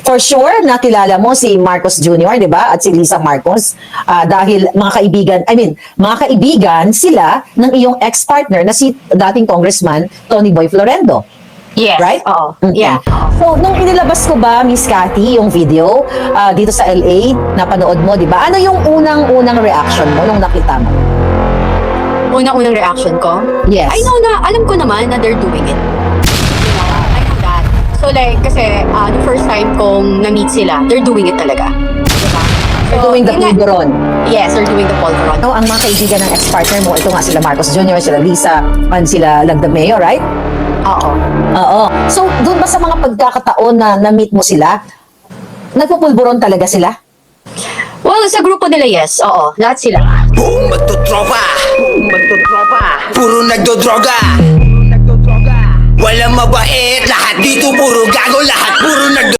For sure, nakilala mo si Marcos Jr., di ba? At si Lisa Marcos. Dahil mga kaibigan sila ng iyong ex-partner na si dating Congressman Tony Boy Florendo. Yes. Right? Oo. Okay. Yeah. So, nung inilabas ko ba, Miss Cathy, yung video dito sa LA, napanood mo, di ba? Ano yung unang reaction mo nung nakita mo? Unang reaction ko? Yes. Alam ko naman na they're doing it. You know, I know that. So like, kasi the first time kong na-meet sila, they're doing it talaga. Diba? They're doing the yun nga- pulveron. Yes, they're doing the pulveron. Ang mga kaibigan ng ex-partner mo, ito nga sila Marcos Jr., sila Lisa, and sila Lagdameo, right? Oo. Oo. So, doon ba sa mga pagkakataon na na-meet mo sila, nagpupulburon talaga sila? Well, sa grupo nila, yes. Oo, lahat sila. Buong magtotropa Puro nagdodroga Walang mabait Lahat dito puro gago Lahat puro nagdo